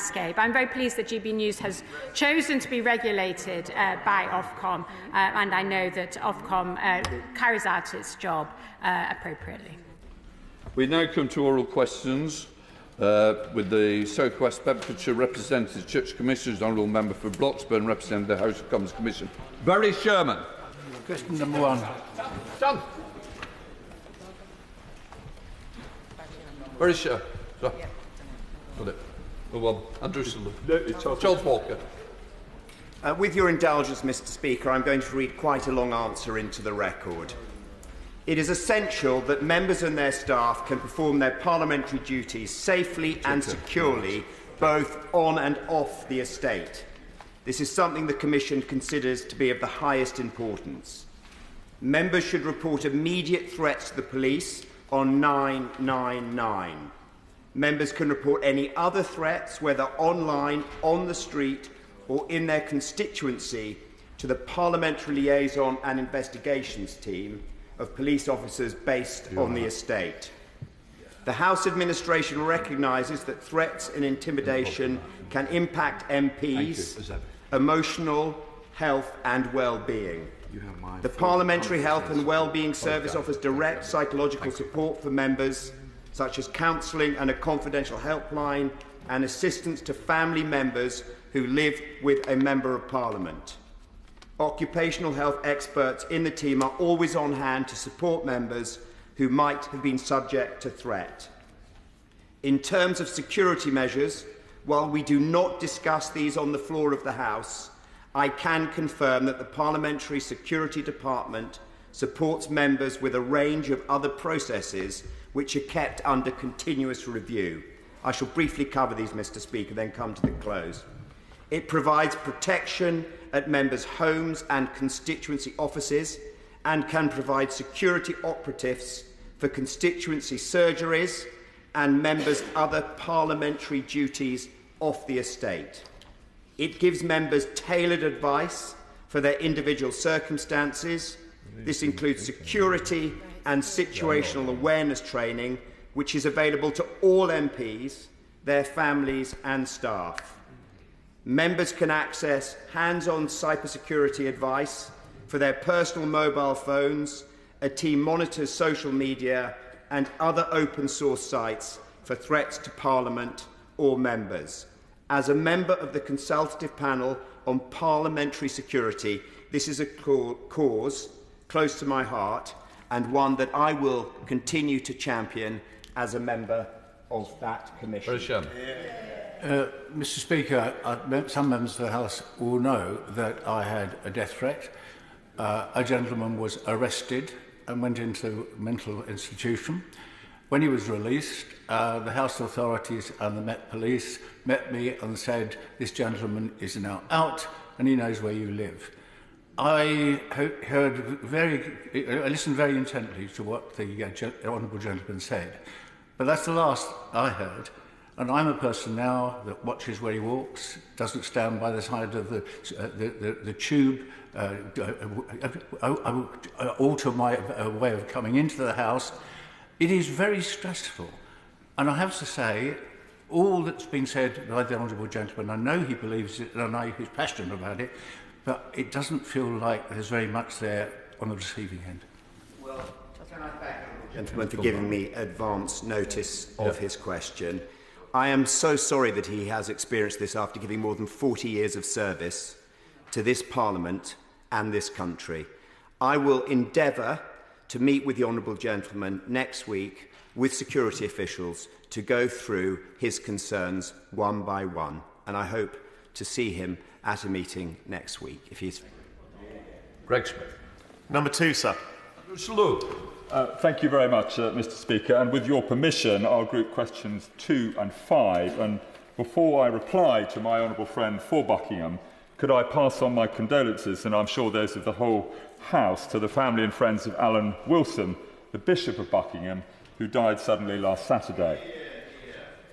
landscape. I'm very pleased that GB News has chosen to be regulated by Ofcom, and I know that Ofcom carries out its job appropriately. We now come to oral questions with the South West Bedfordshire Representative Church Commissioners, Honourable Member for Broxbourne, representing the House of Commons Commission. Very Sheerman. Question number 1. Done. Very Sheerman. Got it. Well, Andrew Selous. Charles Walker. With your indulgence, Mr. Speaker, I'm going to read quite a long answer into the record. It is essential that members and their staff can perform their parliamentary duties safely and securely, both on and off the estate. This is something the Commission considers to be of the highest importance. Members should report immediate threats to the police on 999. Members can report any other threats, whether online, on the street, or in their constituency, to the Parliamentary Liaison and Investigations Team of police officers based on the estate. The House Administration recognises that threats and intimidation can impact MPs' emotional, health and well-being. The Parliamentary Health and Wellbeing Service offers direct psychological support for members, such as counselling and a confidential helpline, and assistance to family members who live with a Member of Parliament. Occupational health experts in the team are always on hand to support members who might have been subject to threat. In terms of security measures, while we do not discuss these on the floor of the House, I can confirm that the Parliamentary Security Department supports members with a range of other processes which are kept under continuous review. I shall briefly cover these, Mr. Speaker, then come to the close. It provides protection at members' homes and constituency offices, and can provide security operatives for constituency surgeries and members' other parliamentary duties off the estate. It gives members tailored advice for their individual circumstances. This includes security and situational awareness training, which is available to all MPs, their families and staff. Members can access hands-on cybersecurity advice for their personal mobile phones. A team monitors social media and other open source sites for threats to Parliament or members. As a member of the Consultative Panel on Parliamentary Security, this is a cause close to my heart and one that I will continue to champion as a member of that Commission. Mr. Speaker, some members of the House will know that I had a death threat. A gentleman was arrested and went into a mental institution. When he was released, the House authorities and the Met Police met me and said, "This gentleman is now out and he knows where you live." I listened very intently to what the Honourable Gentleman said, but that's the last I heard. And I'm a person now that watches where he walks, doesn't stand by the side of the tube, alter my way of coming into the House. It is very stressful. And I have to say, all that's been said by the Honourable Gentleman, I know he believes it and I know he's passionate about it, but it doesn't feel like there's very much there on the receiving end. Well, can I thank the Honourable Gentleman for giving me advance notice of his question. I am so sorry that he has experienced this after giving more than 40 years of service to this Parliament and this country. I will endeavour to meet with the Honourable Gentleman next week with security officials to go through his concerns one by one, and I hope to see him at a meeting next week. If he's Greg Smith. Number 2, sir. Selous. Thank you very much, Mr. Speaker. And with your permission, I'll group questions 2 and 5. And before I reply to my honourable friend for Buckingham, could I pass on my condolences, and I'm sure those of the whole House, to the family and friends of Alan Wilson, the Bishop of Buckingham, who died suddenly last Saturday.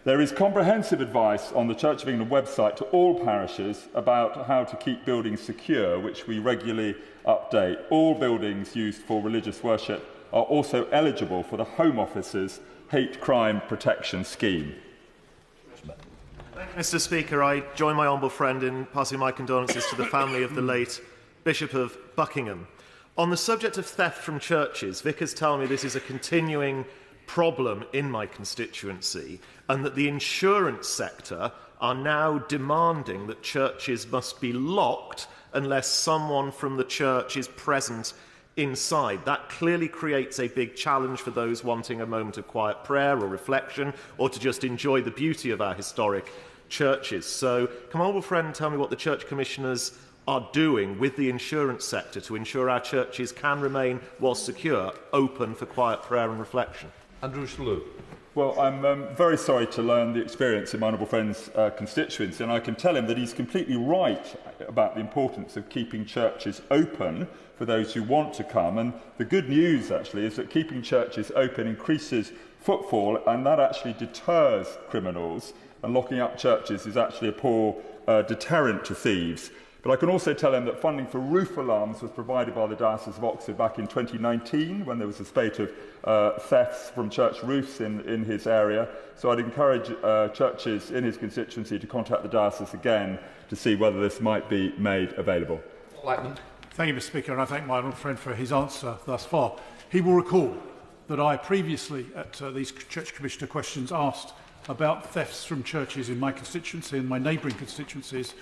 There is comprehensive advice on the Church of England website to all parishes about how to keep buildings secure, which we regularly update. All buildings used for religious worship are also eligible for the Home Office's Hate Crime Protection Scheme. Mr. Speaker, I join my honourable friend in passing my condolences to the family of the late Bishop of Buckingham. On the subject of theft from churches, vicars tell me this is a continuing problem in my constituency and that the insurance sector are now demanding that churches must be locked unless someone from the church is present inside. That clearly creates a big challenge for those wanting a moment of quiet prayer or reflection or to just enjoy the beauty of our historic churches. So, can my honourable friend tell me what the church commissioners are doing with the insurance sector to ensure our churches can remain, whilst secure, open for quiet prayer and reflection? Andrew Selous. Well, I'm very sorry to learn the experience of my honourable friend's constituency, and I can tell him that he's completely right about the importance of keeping churches open for those who want to come. And the good news, actually, is that keeping churches open increases footfall, and that actually deters criminals, and locking up churches is actually a poor deterrent to thieves. But I can also tell him that funding for roof alarms was provided by the Diocese of Oxford back in 2019 when there was a spate of thefts from church roofs in his area. So I'd encourage churches in his constituency to contact the diocese again to see whether this might be made available. Blackman. Thank you, Mr. Speaker, and I thank my honourable friend for his answer thus far. He will recall that I previously, at these Church Commissioner questions, asked about thefts from churches in my constituency and my neighbouring constituencies,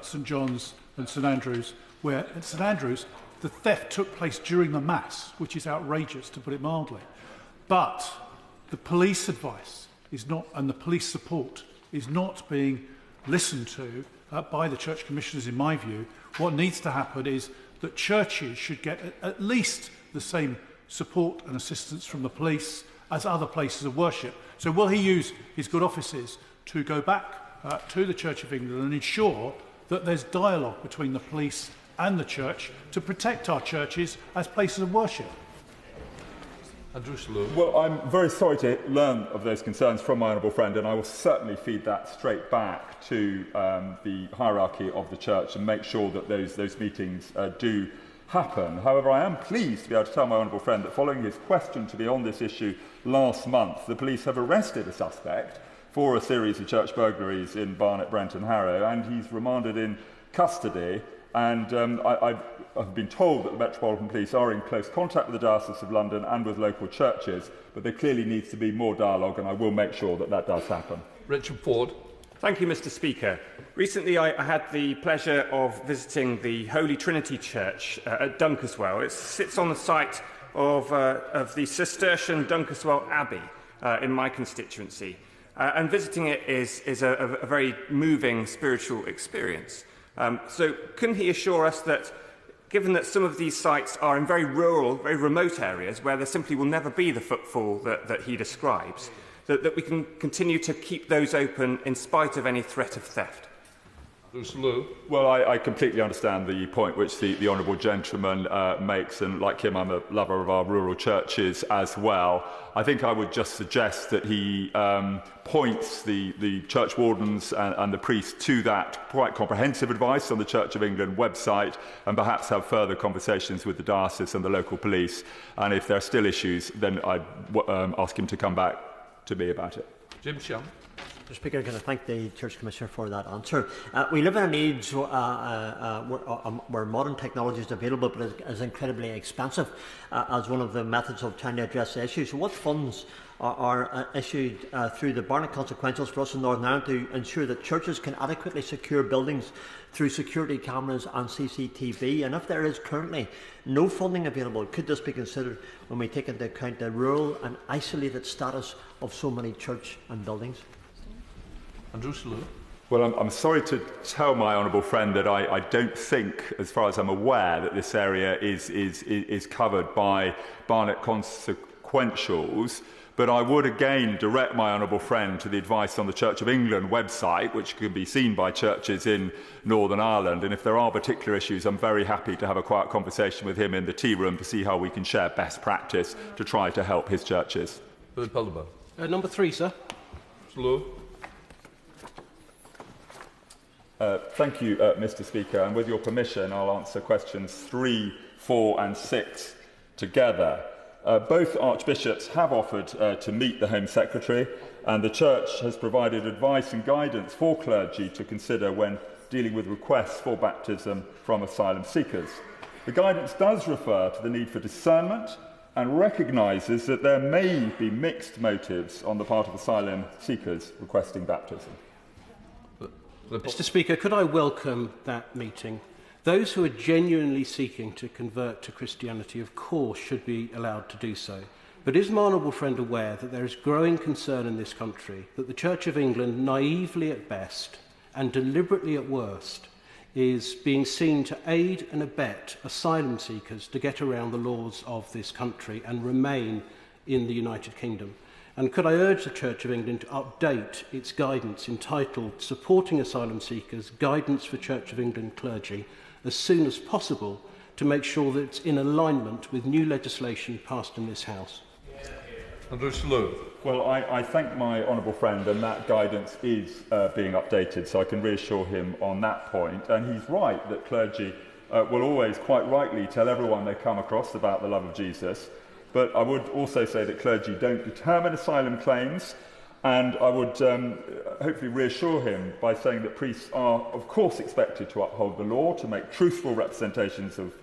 St John's and St Andrews, where at St Andrews the theft took place during the Mass, which is outrageous, to put it mildly. But the police advice is not, and the police support is not being listened to by the Church Commissioners, in my view. What needs to happen is that churches should get at least the same support and assistance from the police as other places of worship. So will he use his good offices to go back to the Church of England and ensure that there's dialogue between the police and the church to protect our churches as places of worship? Andrew Selous. Well, I'm very sorry to learn of those concerns from my honourable friend, and I will certainly feed that straight back to the hierarchy of the church and make sure that those meetings do happen. However, I am pleased to be able to tell my honourable friend that following his question to me on this issue last month, the police have arrested a suspect for a series of church burglaries in Barnet, Brent and Harrow, and he's remanded in custody. And I've been told that the Metropolitan Police are in close contact with the Diocese of London and with local churches, but there clearly needs to be more dialogue, and I will make sure that that does happen. Richard Ford. Thank you, Mr. Speaker. Recently, I had the pleasure of visiting the Holy Trinity Church at Dunkeswell. It sits on the site of the Cistercian Dunkeswell Abbey in my constituency. And visiting it is a very moving spiritual experience. So can he assure us that, given that some of these sites are in very rural, very remote areas where there simply will never be the footfall that he describes, that we can continue to keep those open in spite of any threat of theft? Well, I completely understand the point which the honourable gentleman makes, and like him, I'm a lover of our rural churches as well. I think I would just suggest that he points the church wardens and the priests to that quite comprehensive advice on the Church of England website, and perhaps have further conversations with the diocese and the local police. And if there are still issues, then I'd ask him to come back to me about it. Jim Sheerman. Mr. Speaker, can I thank the Church Commissioner for that answer. We live in an age where modern technology is available but is incredibly expensive as one of the methods of trying to address the issue. So what funds are issued through the Barnet Consequentials for us in Northern Ireland to ensure that churches can adequately secure buildings through security cameras and CCTV? And if there is currently no funding available, could this be considered when we take into account the rural and isolated status of so many church and buildings? Andrew Selous. Well, I'm sorry to tell my honourable friend that I don't think, as far as I'm aware, that this area is covered by Barnet Consequentials. But I would again direct my honourable friend to the advice on the Church of England website, which can be seen by churches in Northern Ireland. And if there are particular issues, I'm very happy to have a quiet conversation with him in the tea room to see how we can share best practice to try to help his churches. Number 3, sir. Selous. Thank you, Mr. Speaker. And with your permission, I'll answer questions 3, 4 and 6 together. Both archbishops have offered to meet the Home Secretary, and the Church has provided advice and guidance for clergy to consider when dealing with requests for baptism from asylum seekers. The guidance does refer to the need for discernment and recognises that there may be mixed motives on the part of asylum seekers requesting baptism. Mr. Speaker, could I welcome that meeting? Those who are genuinely seeking to convert to Christianity, of course, should be allowed to do so. But is my honourable friend aware that there is growing concern in this country that the Church of England, naively at best and deliberately at worst, is being seen to aid and abet asylum seekers to get around the laws of this country and remain in the United Kingdom? And could I urge the Church of England to update its guidance entitled Supporting Asylum Seekers, Guidance for Church of England Clergy, as soon as possible, to make sure that it's in alignment with new legislation passed in this House? Andrew Selous. Well, I thank my honourable friend, and that guidance is being updated, so I can reassure him on that point. And he's right that clergy will always, quite rightly, tell everyone they come across about the love of Jesus. But I would also say that clergy don't determine asylum claims, and I would hopefully reassure him by saying that priests are, of course, expected to uphold the law, to make truthful representations of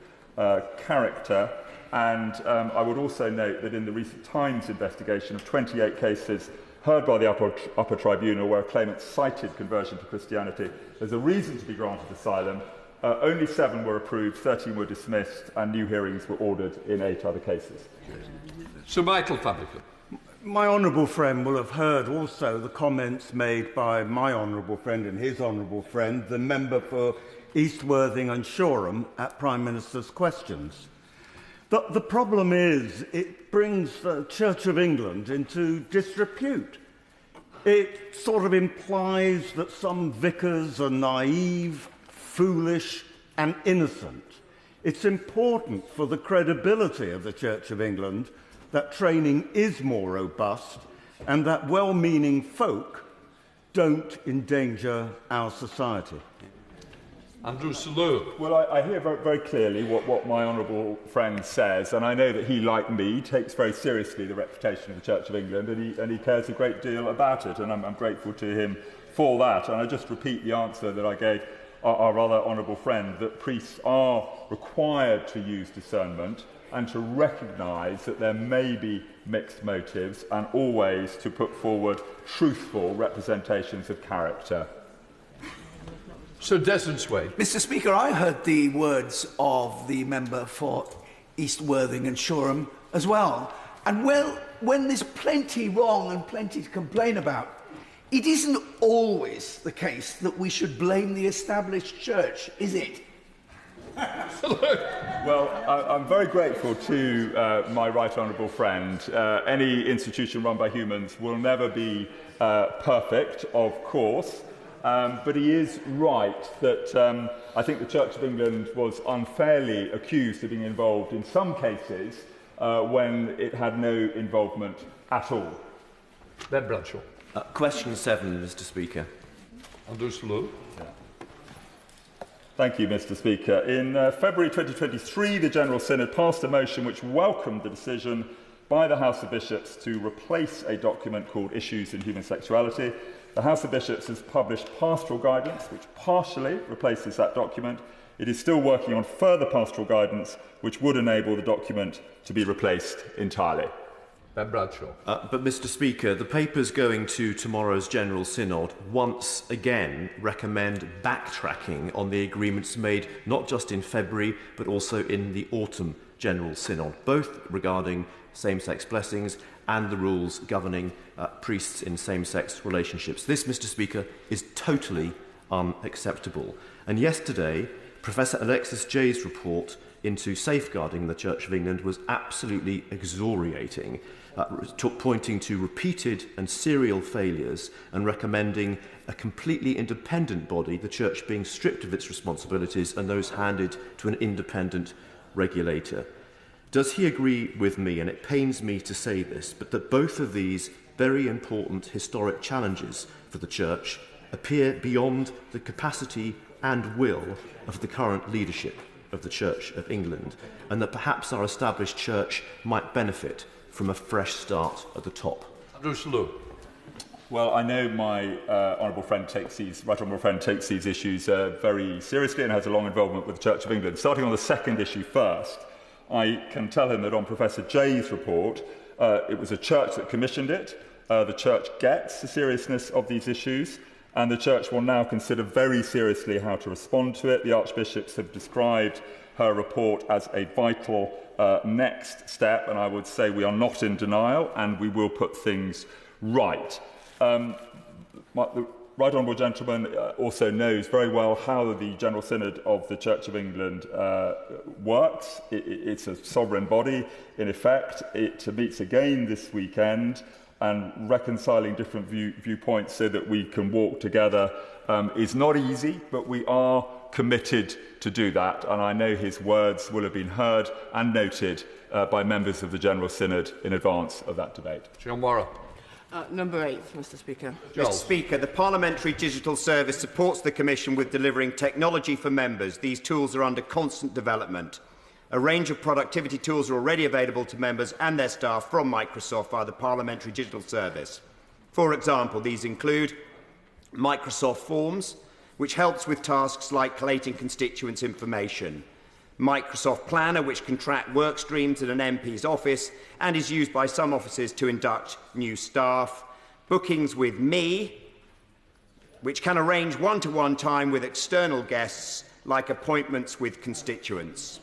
character. And I would also note that in the recent Times investigation of 28 cases heard by the upper tribunal where a claimant cited conversion to Christianity as a reason to be granted asylum, only 7 were approved, 13 were dismissed, and new hearings were ordered in 8 other cases. Sir Michael Fabricant. My honourable friend will have heard also the comments made by my honourable friend and his honourable friend, the member for East Worthing and Shoreham, at Prime Minister's questions. The problem is it brings the Church of England into disrepute. It sort of implies that some vicars are naive, foolish and innocent. It's important for the credibility of the Church of England that training is more robust and that well-meaning folk don't endanger our society. Andrew Selous. Well, I hear very, very clearly what my honourable friend says, and I know that he, like me, takes very seriously the reputation of the Church of England, and he cares a great deal about it, and I'm grateful to him for that. And I just repeat the answer that I gave our rather honourable friend, that priests are required to use discernment and to recognise that there may be mixed motives, and always to put forward truthful representations of character. Sir Desmond Swade. Mr. Speaker, I heard the words of the member for East Worthing and Shoreham as well. And well, when there's plenty wrong and plenty to complain about, it isn't always the case that we should blame the established church, is it? Well, I'm very grateful to my right honourable friend. Any institution run by humans will never be perfect, of course. But he is right that I think the Church of England was unfairly accused of being involved in some cases when it had no involvement at all. Ben Bradshaw. Question 7, Mr. Speaker. Andrew Selous. Thank you, Mr. Speaker. In February 2023, the General Synod passed a motion which welcomed the decision by the House of Bishops to replace a document called Issues in Human Sexuality. The House of Bishops has published pastoral guidance, which partially replaces that document. It is still working on further pastoral guidance, which would enable the document to be replaced entirely. Ben Bradshaw. But, Mr. Speaker, the papers going to tomorrow's General Synod once again recommend backtracking on the agreements made not just in February, but also in the autumn General Synod, both regarding same-sex blessings and the rules governing priests in same-sex relationships. This, Mr. Speaker, is totally unacceptable. And yesterday, Professor Alexis Jay's report into safeguarding the Church of England was absolutely excoriating, pointing to repeated and serial failures and recommending a completely independent body, the Church being stripped of its responsibilities and those handed to an independent regulator. Does he agree with me, and it pains me to say this, but that both of these very important historic challenges for the Church appear beyond the capacity and will of the current leadership? of the Church of England, and that perhaps our established church might benefit from a fresh start at the top? Andrew Selous. Well, I know my right honourable friend takes these issues very seriously and has a long involvement with the Church of England. Starting on the second issue first, I can tell him that on Professor Jay's report, it was a church that commissioned it. The church gets the seriousness of these issues, and the church will now consider very seriously how to respond to it. The archbishops have described her report as a vital next step, and I would say we are not in denial, and we will put things right. The Right Honourable Gentleman also knows very well how the General Synod of the Church of England works. It's a sovereign body, in effect. It meets again this weekend, and reconciling different viewpoints so that we can walk together is not easy, but we are committed to do that. And I know his words will have been heard and noted by members of the General Synod in advance of that debate. John Morrow. Number 8, Mr Speaker. Mr Speaker, the Parliamentary Digital Service supports the Commission with delivering technology for members. These tools are under constant development. A range of productivity tools are already available to members and their staff from Microsoft via the Parliamentary Digital Service. For example, these include Microsoft Forms, which helps with tasks like collating constituents' information, Microsoft Planner, which can track work streams in an MP's office and is used by some offices to induct new staff, Bookings with Me, which can arrange one-to-one time with external guests like appointments with constituents.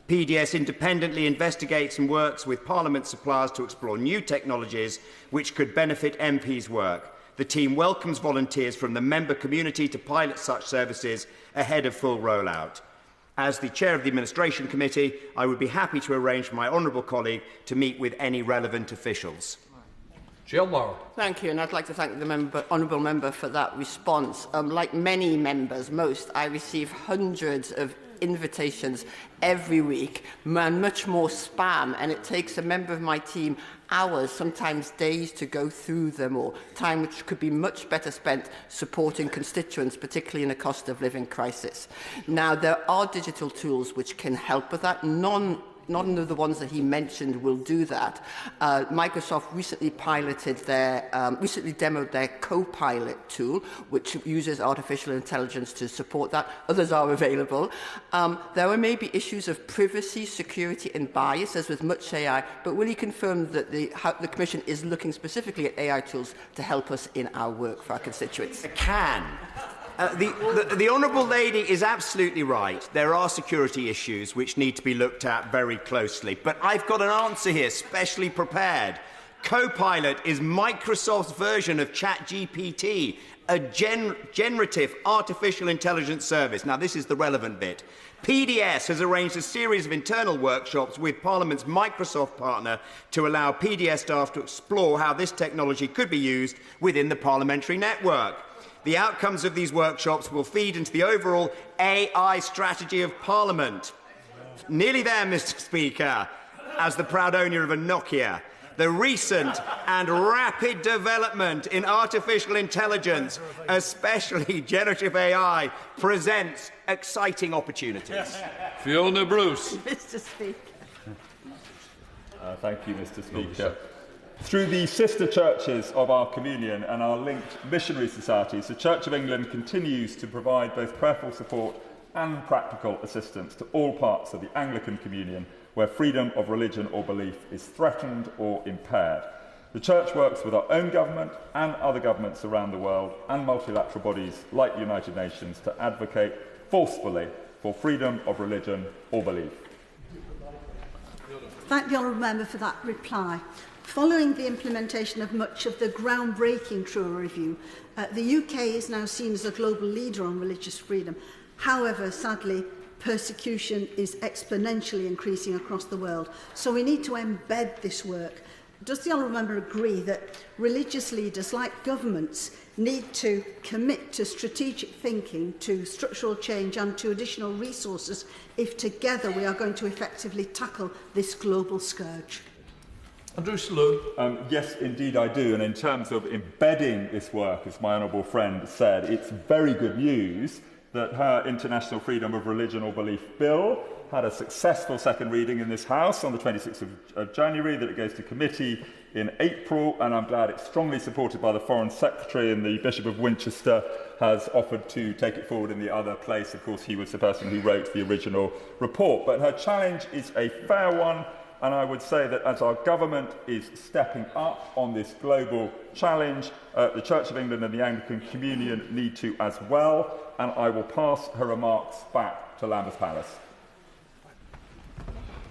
PDS independently investigates and works with Parliament suppliers to explore new technologies which could benefit MPs' work. The team welcomes volunteers from the member community to pilot such services ahead of full rollout. As the Chair of the Administration Committee, I would be happy to arrange for my honourable colleague to meet with any relevant officials. Jill Morrow. Thank you, and I'd like to thank the honourable member for that response. Like many members, I receive hundreds of invitations every week, and much more spam, and it takes a member of my team hours, sometimes days, to go through them, or time which could be much better spent supporting constituents, particularly in a cost of living crisis. Now, there are digital tools which can help with that. None of the ones that he mentioned will do that. Microsoft recently demoed their Copilot tool, which uses artificial intelligence to support that. Others are available. There may be issues of privacy, security and bias, as with much AI, but will he confirm that the Commission is looking specifically at AI tools to help us in our work for our constituents? I can. The Honourable Lady is absolutely right. There are security issues which need to be looked at very closely. But I've got an answer here, specially prepared. Copilot is Microsoft's version of ChatGPT, a generative artificial intelligence service. Now, this is the relevant bit. PDS has arranged a series of internal workshops with Parliament's Microsoft partner to allow PDS staff to explore how this technology could be used within the parliamentary network. The outcomes of these workshops will feed into the overall AI strategy of Parliament. Nearly there, Mr. Speaker, as the proud owner of a Nokia. The recent and rapid development in artificial intelligence, especially generative AI, presents exciting opportunities. Fiona Bruce. Mr. Speaker. Thank you, Mr. Speaker. Through the sister churches of our communion and our linked missionary societies, the Church of England continues to provide both prayerful support and practical assistance to all parts of the Anglican communion where freedom of religion or belief is threatened or impaired. The Church works with our own government and other governments around the world and multilateral bodies like the United Nations to advocate forcefully for freedom of religion or belief. Thank the honourable member for that reply. Following the implementation of much of the groundbreaking Truro Review, the UK is now seen as a global leader on religious freedom. However, sadly, persecution is exponentially increasing across the world. So we need to embed this work. Does the honourable member agree that religious leaders, like governments, need to commit to strategic thinking, to structural change and to additional resources if together we are going to effectively tackle this global scourge? Andrew Selous. Yes, indeed I do. And in terms of embedding this work, as my honourable friend said, it's very good news that her International Freedom of Religion or Belief Bill had a successful second reading in this House on the 26th of January, that it goes to committee in April, and I'm glad it's strongly supported by the Foreign Secretary, and the Bishop of Winchester has offered to take it forward in the other place. Of course, he was the person who wrote the original report. But her challenge is a fair one, and I would say that as our government is stepping up on this global challenge, the Church of England and the Anglican Communion need to as well, and I will pass her remarks back to Lambeth Palace.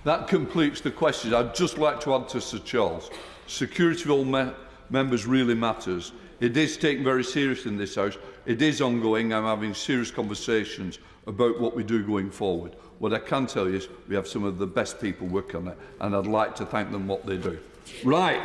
That completes the questions. I'd just like to add to Sir Charles. Security of all members really matters. It is taken very seriously in this House. It is ongoing. I'm having serious conversations about what we do going forward. What I can tell you is we have some of the best people working on it, and I'd like to thank them for what they do. Right.